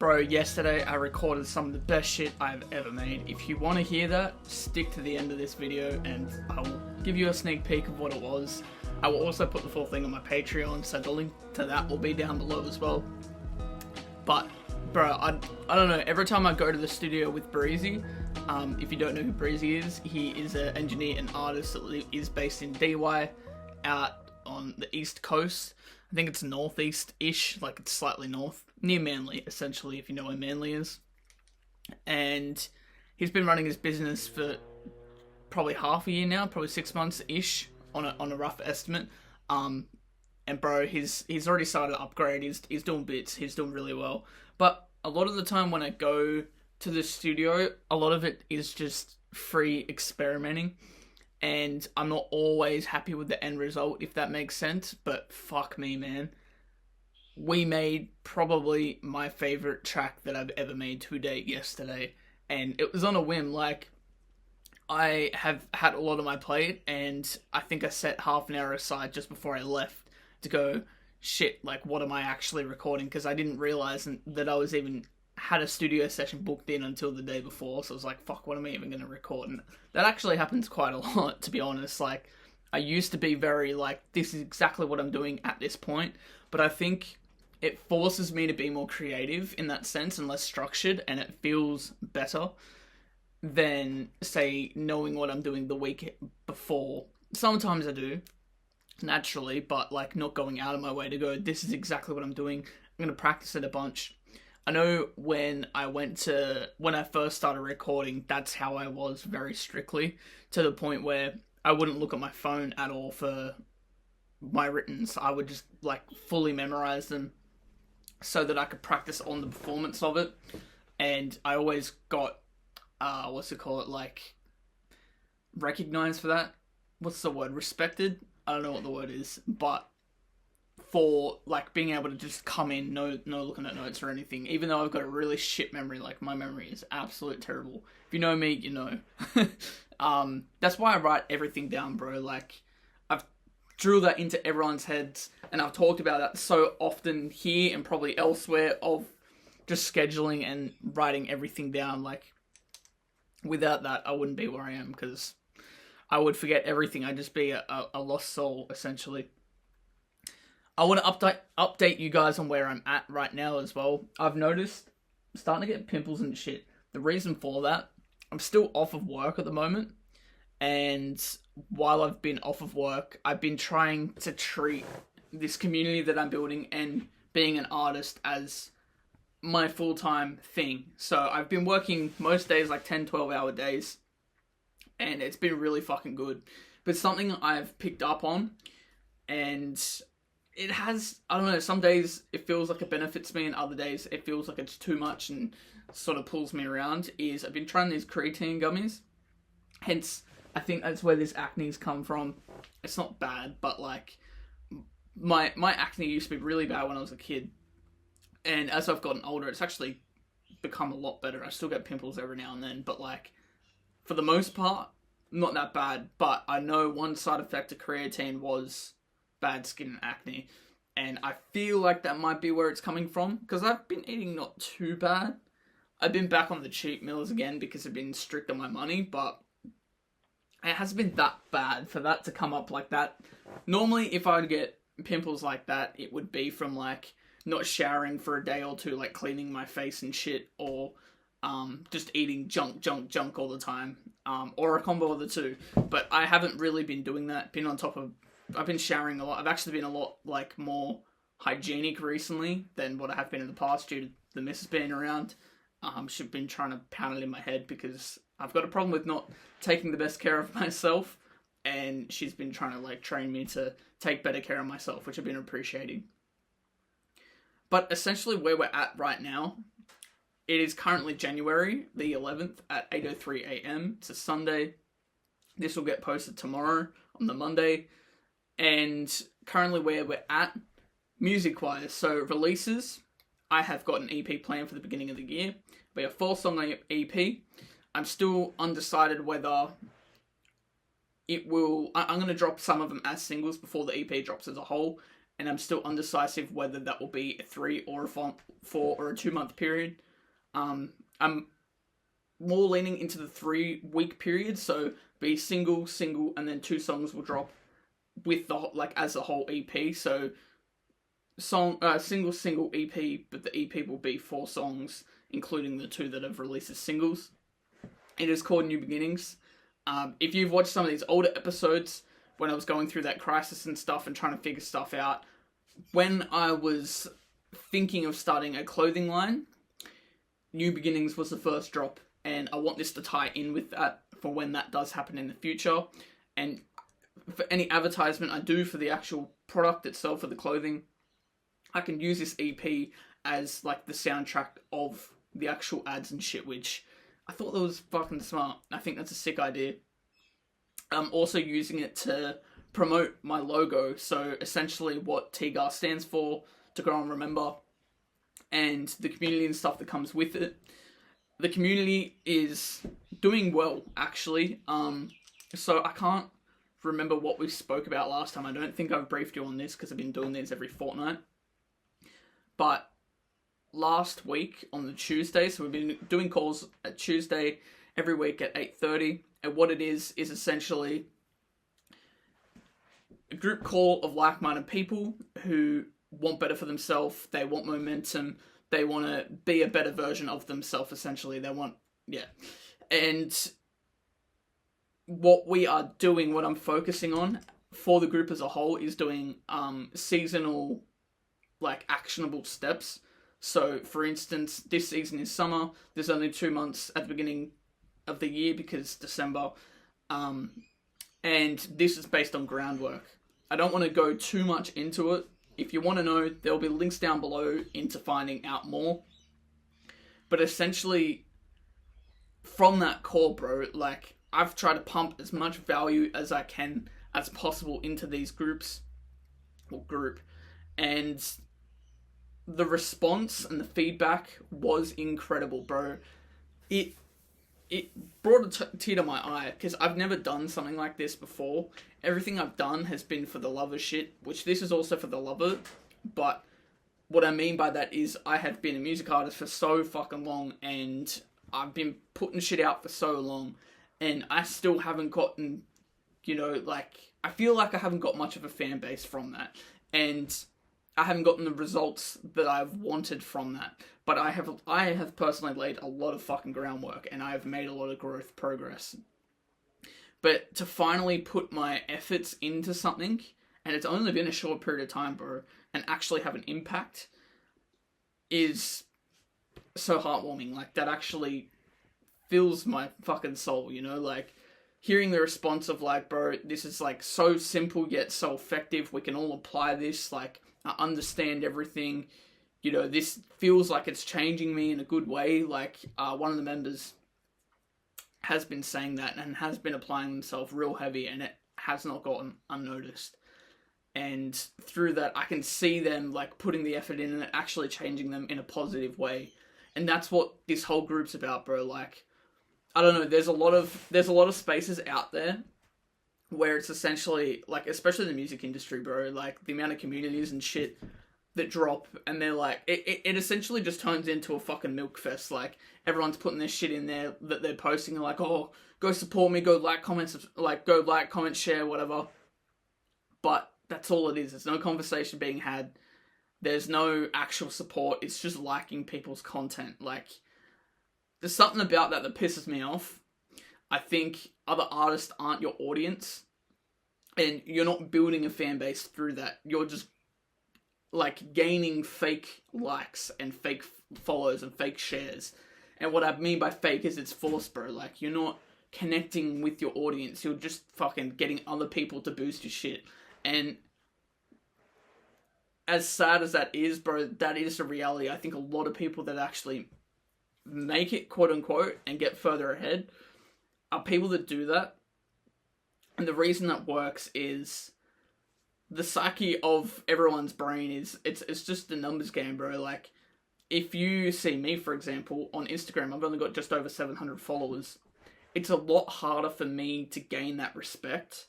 Bro, yesterday I recorded some of the best shit I've ever made. If you want to hear that, stick to the end of this video and I will give you a sneak peek of what it was. I will also put the full thing on my Patreon, so the link to that will be down below as well. But, bro, I don't know, every time I go to the studio with Breezy, if you don't know who Breezy is, he is an engineer and artist that is based in DY, out on the East Coast. I think it's northeast-ish, like it's slightly north, near Manly, essentially, if you know where Manly is. And he's been running his business for probably half a year now, probably 6 months-ish, on a rough estimate. And bro, he's already started to upgrade, he's doing bits, he's doing really well. But a lot of the time when I go to the studio, a lot of it is just free experimenting. And I'm not always happy with the end result, if that makes sense. But fuck me, man. We made probably my favorite track that I've ever made to date yesterday. And it was on a whim. Like, I have had a lot on my plate. And I think I set half an hour aside just before I left to go, shit, like, what am I actually recording? Because I didn't realize that I was even had a studio session booked in until the day before, so I was like, fuck, what am I even going to record? And that actually happens quite a lot, to be honest. Like, I used to be very like, this is exactly what I'm doing at this point, but I think it forces me to be more creative in that sense and less structured, and it feels better than, say, knowing what I'm doing the week before. Sometimes I do, naturally, but like not going out of my way to go, this is exactly what I'm doing. I'm going to practice it a bunch. I know when I first started recording, that's how I was, very strictly, to the point where I wouldn't look at my phone at all for my writtens. I would just like fully memorize them so that I could practice on the performance of it. And I always got, like, recognized for that. What's the word? Respected? I don't know what the word is, but for like being able to just come in, no looking at notes or anything, even though I've got a really shit memory. Like, my memory is absolute terrible. If you know me, you know. That's why I write everything down, bro. Like, I've drilled that into everyone's heads, and I've talked about that so often here and probably elsewhere, of just scheduling and writing everything down. Like, without that, I wouldn't be where I am, because I would forget everything. I'd just be a lost soul, essentially. I want to update you guys on where I'm at right now as well. I've noticed I'm starting to get pimples and shit. The reason for that, I'm still off of work at the moment. And while I've been off of work, I've been trying to treat this community that I'm building and being an artist as my full-time thing. So I've been working most days like 10, 12-hour days. And it's been really fucking good. But something I've picked up on, and it has, I don't know, some days it feels like it benefits me and other days it feels like it's too much and sort of pulls me around, is I've been trying these creatine gummies. Hence, I think that's where this acne's come from. It's not bad, but like, my acne used to be really bad when I was a kid. And as I've gotten older, it's actually become a lot better. I still get pimples every now and then, but like, for the most part, not that bad. But I know one side effect of creatine was bad skin and acne, and I feel like that might be where it's coming from, because I've been eating not too bad. I've been back on the cheat meals again because I've been strict on my money, but it hasn't been that bad for that to come up like that. Normally, if I would get pimples like that, it would be from like not showering for a day or two, like cleaning my face and shit, or just eating junk all the time, or a combo of the two. But I haven't really been doing that. I've been showering a lot. I've actually been a lot like more hygienic recently than what I have been in the past, due to the missus being around. She's been trying to pound it in my head because I've got a problem with not taking the best care of myself, and she's been trying to like train me to take better care of myself, which I've been appreciating. But essentially where we're at right now, it is currently January the 11th at 8:03 a.m. It's a Sunday. This will get posted tomorrow on the Monday. And currently where we're at, music-wise, so releases, I have got an EP planned for the beginning of the year. We have 4-song EP. I'm still undecided whether it will, I'm going to drop some of them as singles before the EP drops as a whole, and I'm still undecisive whether that will be a 3 or a 4 or a 2-month period. I'm more leaning into the 3-week period, so be single, and then 2 songs will drop with the as a whole EP. So single EP, but the EP will be 4 songs, including the 2 that have released as singles. It is called New Beginnings. If you've watched some of these older episodes, when I was going through that crisis and stuff and trying to figure stuff out, when I was thinking of starting a clothing line, New Beginnings was the first drop, and I want this to tie in with that for when that does happen in the future. And for any advertisement I do for the actual product itself, for the clothing, I can use this EP as like the soundtrack of the actual ads and shit, which I thought that was fucking smart. I think that's a sick idea. I'm also using it to promote my logo, so essentially what TGAR stands for, to go and remember, and the community and stuff that comes with it. The community is doing well, actually. So I can't remember what we spoke about last time. I don't think I've briefed you on this because I've been doing these every fortnight. But last week on the Tuesday, so we've been doing calls at Tuesday every week at 8:30, and what it is essentially a group call of like-minded people who want better for themselves, they want momentum, they want to be a better version of themselves, essentially. They want, And what we are doing, what I'm focusing on for the group as a whole, is doing seasonal, actionable steps. So, for instance, this season is summer. There's only 2 months at the beginning of the year because December. And this is based on groundwork. I don't want to go too much into it. If you want to know, there'll be links down below into finding out more. But essentially, from that call, bro, I've tried to pump as much value as I can as possible into these groups, or group. And the response and the feedback was incredible, bro. It brought a tear to my eye, because I've never done something like this before. Everything I've done has been for the love of shit, which this is also for the love of it. But what I mean by that is I have been a music artist for so fucking long, and I've been putting shit out for so long, and I still haven't gotten, I feel like I haven't got much of a fan base from that. And I haven't gotten the results that I've wanted from that. But I have personally laid a lot of fucking groundwork, and I have made a lot of growth progress. But to finally put my efforts into something, and it's only been a short period of time, bro, and actually have an impact, is so heartwarming. That actually fills my fucking soul, hearing the response of bro, this is so simple yet so effective. We can all apply this. I understand everything. This feels like it's changing me in a good way. One of the members has been saying that and has been applying themselves real heavy, and it has not gotten unnoticed. And through that, I can see them putting the effort in and it actually changing them in a positive way. And that's what this whole group's about, bro. I don't know, there's a lot of spaces out there where it's essentially, especially the music industry, bro, the amount of communities and shit that drop, and they're it essentially just turns into a fucking milk fest. Everyone's putting their shit in there that they're posting, and oh, go support me, go like, comments, go like, comment, share, whatever. But that's all it is. There's no conversation being had. There's no actual support. It's just liking people's content. There's something about that pisses me off. I think other artists aren't your audience, and you're not building a fan base through that. You're just gaining fake likes and fake follows and fake shares. And what I mean by fake is it's forced, bro. You're not connecting with your audience. You're just fucking getting other people to boost your shit. And as sad as that is, bro, that is the reality. I think a lot of people that actually make it, quote unquote, and get further ahead are people that do that. And the reason that works is the psyche of everyone's brain is, it's just a numbers game, bro. If you see me, for example, on Instagram, I've only got just over 700 followers. It's a lot harder for me to gain that respect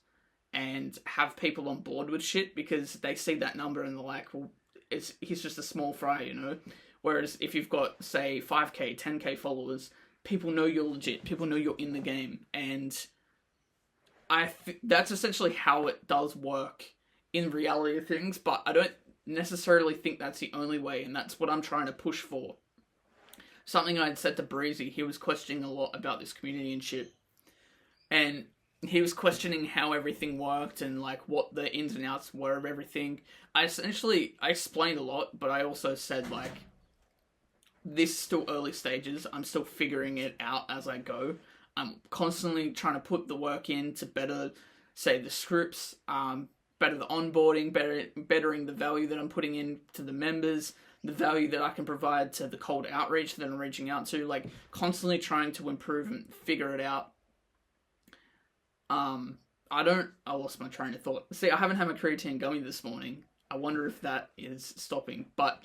and have people on board with shit because they see that number and they're like, well, he's just a small fry, you know? Whereas if you've got, say, 5k, 10k followers, people know you're legit, people know you're in the game, and that's essentially how it does work in reality of things, but I don't necessarily think that's the only way, and that's what I'm trying to push for. Something I'd said to Breezy, he was questioning a lot about this community and shit, and he was questioning how everything worked and like what the ins and outs were of everything. I explained a lot, but I also said like, this is still early stages. I'm still figuring it out as I go. I'm constantly trying to put the work in to better, say, the scripts, better the onboarding, bettering the value that I'm putting in to the members, the value that I can provide to the cold outreach that I'm reaching out to, like constantly trying to improve and figure it out. I lost my train of thought. See, I haven't had my creatine gummy this morning. I wonder if that is stopping. But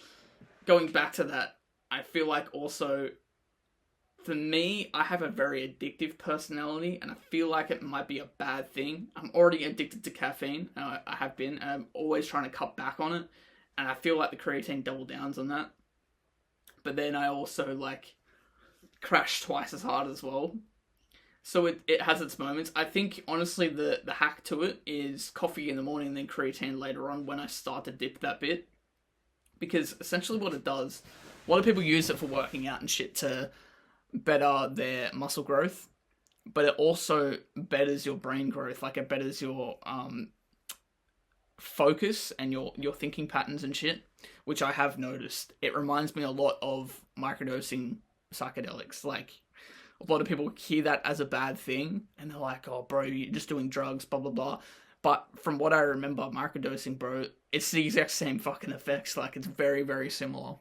going back to that, I feel like also, for me, I have a very addictive personality, and I feel like it might be a bad thing. I'm already addicted to caffeine, and I have been, and I'm always trying to cut back on it, and I feel like the creatine double downs on that. But then I also, like, crash twice as hard as well. So it has its moments. I think, honestly, the hack to it is coffee in the morning and then creatine later on when I start to dip that bit. Because essentially what it does, a lot of people use it for working out and shit to better their muscle growth, but it also betters your brain growth. Like, it betters your focus and your thinking patterns and shit, which I have noticed. It reminds me a lot of microdosing psychedelics. Like, a lot of people hear that as a bad thing, and they're like, oh, bro, you're just doing drugs, blah, blah, blah. But from what I remember, microdosing, bro, it's the exact same fucking effects. Like, it's very, very similar.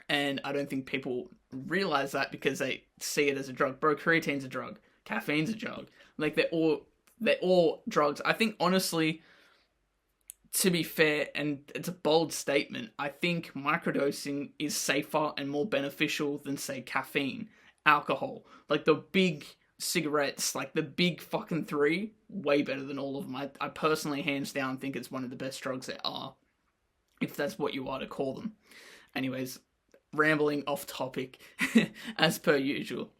And I don't think people realize that because they see it as a drug. Bro, creatine's a drug. Caffeine's a drug. Like, they're all drugs. I think, honestly, to be fair, and it's a bold statement, I think microdosing is safer and more beneficial than, say, caffeine, alcohol. Like, the big cigarettes, like the big fucking three, way better than all of them. I personally, hands down, think it's one of the best drugs there are, if that's what you are to call them. Anyways, rambling off topic, as per usual.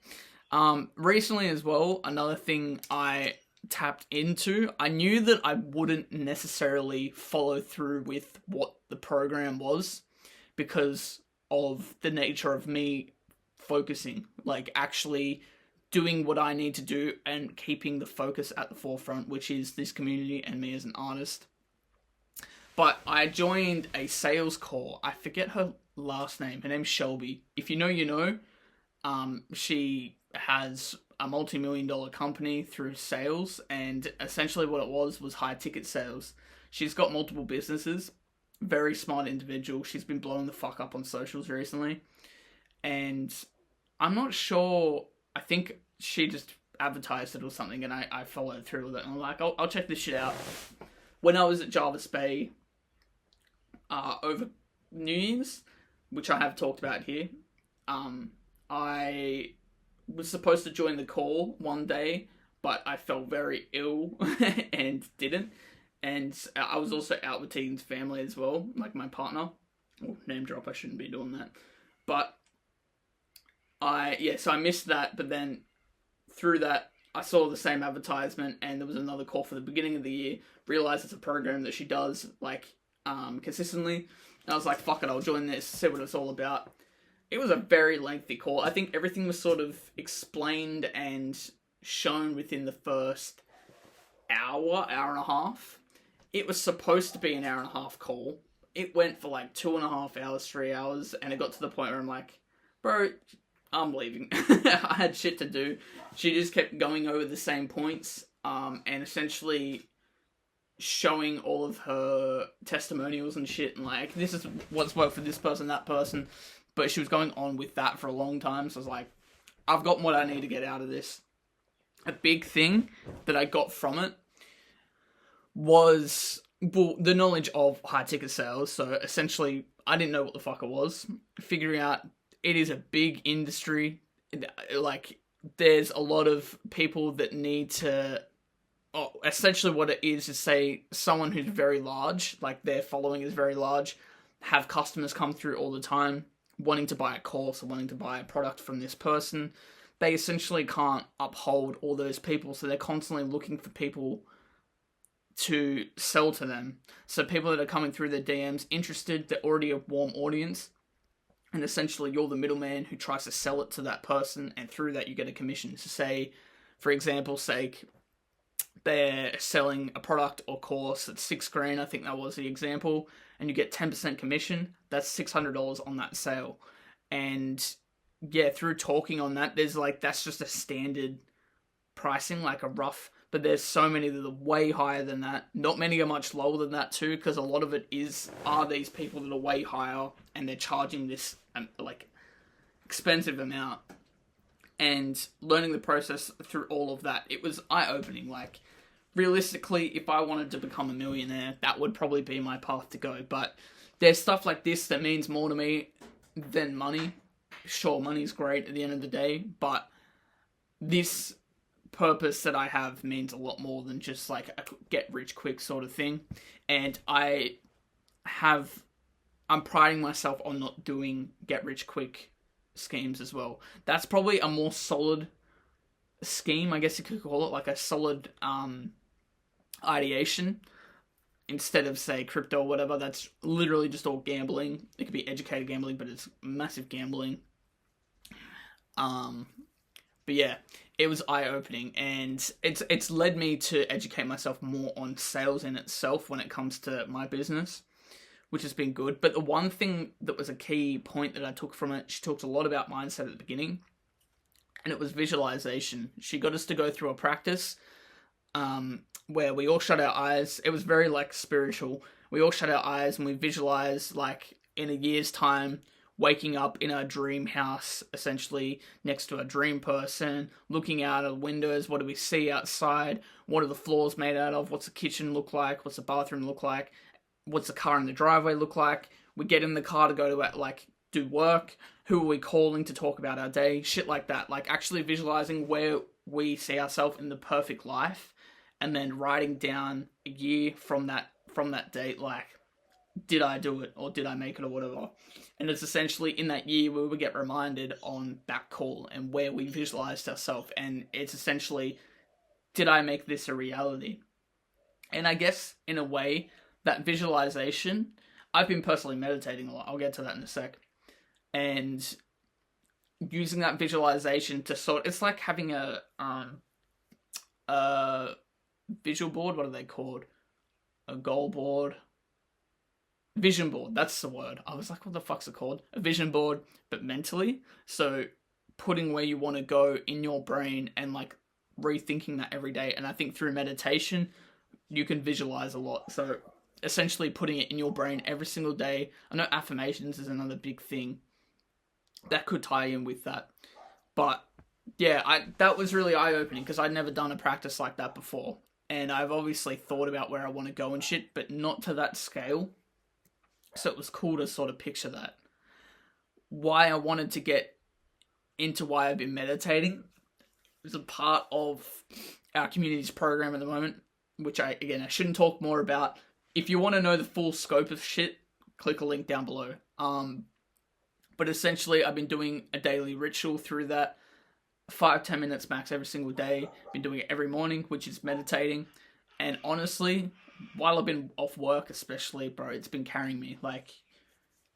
Recently as well, another thing I tapped into, I knew that I wouldn't necessarily follow through with what the program was because of the nature of me focusing, like actually doing what I need to do and keeping the focus at the forefront, which is this community and me as an artist. But I joined a sales call. I forget her last name. Her name's Shelby. If you know, you know. She has a multi-million-dollar company through sales, and essentially what it was high-ticket sales. She's got multiple businesses. Very smart individual. She's been blowing the fuck up on socials recently. And I'm not sure, I think she just advertised it or something, and I followed through with it, and I'm like, I'll check this shit out. When I was at Jarvis Bay, over New Year's, which I have talked about here, I was supposed to join the call one day, but I felt very ill and didn't. And I was also out with Tegan's family as well, like my partner. Oh, name drop, I shouldn't be doing that. But so I missed that, but then through that, I saw the same advertisement, and there was another call for the beginning of the year. Realized it's a program that she does, like, consistently. And I was like, fuck it, I'll join this, see what it's all about. It was a very lengthy call. I think everything was sort of explained and shown within the first hour and a half. It was supposed to be an hour and a half call. It went for like 2.5 hours, 3 hours, and it got to the point where I'm like, bro, I'm leaving. I had shit to do. She just kept going over the same points, and essentially showing all of her testimonials and shit, and like, this is what's worked for this person, that person. But she was going on with that for a long time, so I was like, I've got what I need to get out of this. A big thing that I got from it was, well, the knowledge of high ticket sales. So essentially, I didn't know what the fuck it was. Figuring out it is a big industry. Like, there's a lot of people that need to essentially what it is say someone who's very large, like their following is very large, have customers come through all the time wanting to buy a course or wanting to buy a product from this person. They essentially can't uphold all those people, so they're constantly looking for people to sell to them. So people that are coming through their DMs interested, they're already a warm audience, and essentially you're the middleman who tries to sell it to that person, and through that you get a commission. So say, for example's sake, they're selling a product or course at $6,000, I think that was the example, and you get 10% commission. That's $600 on that sale. And yeah, through talking on that, there's like, that's just a standard pricing, like a rough, but there's so many that are way higher than that. Not many are much lower than that too, because a lot of it are these people that are way higher and they're charging this like expensive amount. And learning the process through all of that, it was eye-opening. Like, realistically, if I wanted to become a millionaire, that would probably be my path to go. But there's stuff like this that means more to me than money. Sure, money's great at the end of the day, but this purpose that I have means a lot more than just like a get-rich-quick sort of thing. And I'm priding myself on not doing get-rich-quick schemes as well. That's probably a more solid scheme, I guess you could call it, like a solid ideation, instead of, say, crypto or whatever. That's literally just all gambling. It could be educated gambling, but it's massive gambling. But yeah, it was eye-opening, and it's led me to educate myself more on sales in itself when it comes to my business, which has been good. But the one thing that was a key point that I took from it, she talked a lot about mindset at the beginning, and it was visualization. She got us to go through a practice where we all shut our eyes. It was very like spiritual. We all shut our eyes and we visualized like in a year's time waking up in our dream house, essentially next to a dream person, looking out of the windows. What do we see outside? What are the floors made out of? What's the kitchen look like? What's the bathroom look like? What's the car in the driveway look like? We get in the car to go to like do work. Who are we calling to talk about our day? Shit like that. Like actually visualizing where we see ourselves in the perfect life, and then writing down a year from that date, like, did I do it or did I make it or whatever. And it's essentially in that year where we get reminded on that call and where we visualized ourselves, and it's essentially, did I make this a reality? And I guess in a way, that visualization, I've been personally meditating a lot. I'll get to that in a sec. And using that visualization to it's like having a visual board. What are they called? A goal board. Vision board. That's the word. I was like, what the fuck's it called? A vision board, but mentally. So putting where you want to go in your brain and like rethinking that every day. And I think through meditation, you can visualize a lot. So essentially putting it in your brain every single day. I know affirmations is another big thing that could tie in with that. But yeah, that was really eye-opening because I'd never done a practice like that before. And I've obviously thought about where I want to go and shit, but not to that scale. So it was cool to sort of picture that. Why I wanted to get into why I've been meditating is a part of our community's program at the moment, which I shouldn't talk more about. If you want to know the full scope of shit, click a link down below. But essentially, I've been doing a daily ritual through that, 5-10 minutes max every single day. Been doing it every morning, which is meditating. And honestly, while I've been off work especially, bro, it's been carrying me. Like,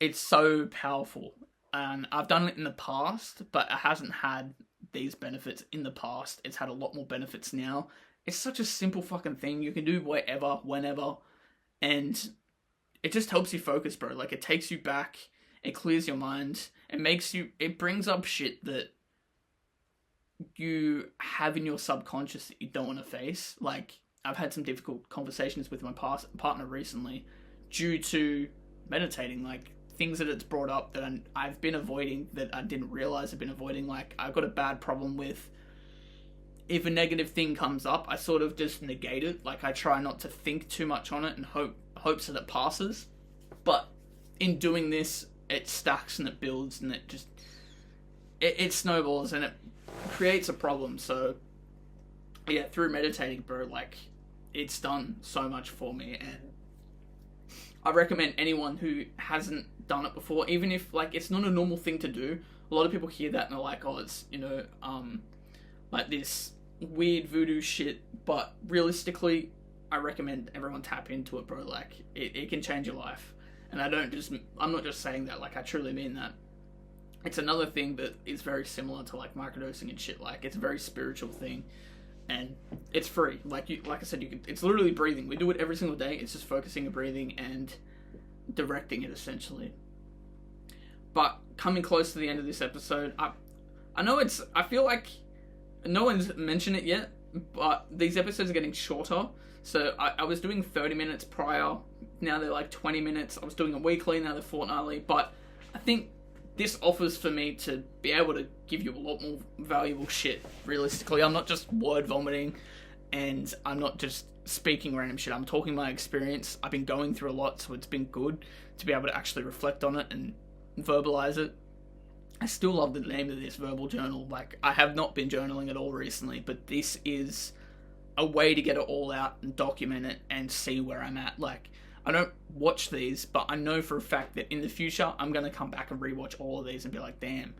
it's so powerful. And I've done it in the past, but it hasn't had these benefits in the past. It's had a lot more benefits now. It's such a simple fucking thing. You can do whatever, whenever. And it just helps you focus, bro. Like, it takes you back. It clears your mind. It brings up shit that you have in your subconscious that you don't want to face. Like, I've had some difficult conversations with my partner recently due to meditating. Like, things that it's brought up that I've been avoiding, that I didn't realize I've been avoiding. Like, I've got a bad problem with, if a negative thing comes up, I sort of just negate it. Like, I try not to think too much on it and hopes that it passes. But in doing this, it stacks and it builds and it just, it snowballs and it creates a problem. So yeah, through meditating, bro, like, it's done so much for me, and I recommend anyone who hasn't done it before, even if, like, it's not a normal thing to do. A lot of people hear that and they're like, oh, it's, you know, like this weird voodoo shit, but realistically, I recommend everyone tap into it, bro. Like, it can change your life. And I'm not just saying that, like, I truly mean that. It's another thing that is very similar to, like, microdosing and shit. Like, it's a very spiritual thing, and it's free. Like I said, it's literally breathing. We do it every single day. It's just focusing on breathing and directing it, essentially. But coming close to the end of this episode, I feel like no one's mentioned it yet, but these episodes are getting shorter. So I was doing 30 minutes prior, now they're like 20 minutes. I was doing a weekly, now they're fortnightly, but I think this offers for me to be able to give you a lot more valuable shit, realistically. I'm not just word vomiting, and I'm not just speaking random shit. I'm talking my experience. I've been going through a lot, so it's been good to be able to actually reflect on it and verbalize it. I still love the name of this, Verbal Journal. Like, I have not been journaling at all recently, but this is a way to get it all out and document it and see where I'm at. Like, I don't watch these, but I know for a fact that in the future, I'm going to come back and rewatch all of these and be like, damn,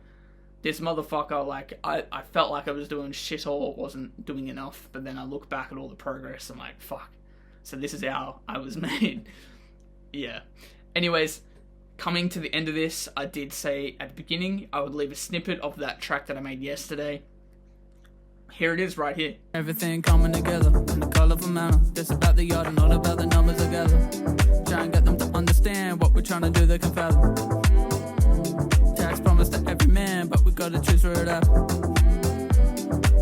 this motherfucker, like, I felt like I was doing shit or wasn't doing enough, but then I look back at all the progress and I'm like, fuck, so this is how I was made. Yeah. Anyways, coming to the end of this, I did say at the beginning, I would leave a snippet of that track that I made yesterday. Here it is right here. Everything coming together in a colourful manner. It's about the yard and not about the numbers together. Try and get them to understand what we're trying to do, they can fathom. Jack's promised to every man, but we gotta choose where it happens.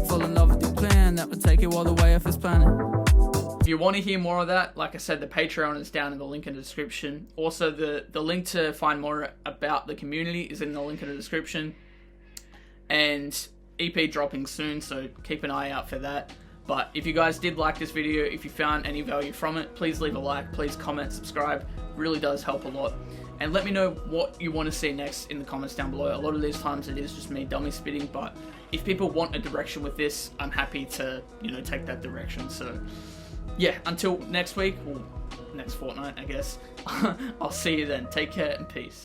Fall in love with the plan that would take you all the way off this planet. If you want to hear more of that, like I said, the Patreon is down in the link in the description. Also, the link to find more about the community is in the link in the description. And EP dropping soon, so keep an eye out for that. But if you guys did like this video, if you found any value from it, please leave a like, please comment, subscribe. It really does help a lot. And let me know what you want to see next in the comments down below. A lot of these times it is just me dummy spitting, but if people want a direction with this, I'm happy to, you know, take that direction. So yeah, until next week, or next fortnight, I guess. I'll see you then. Take care and peace.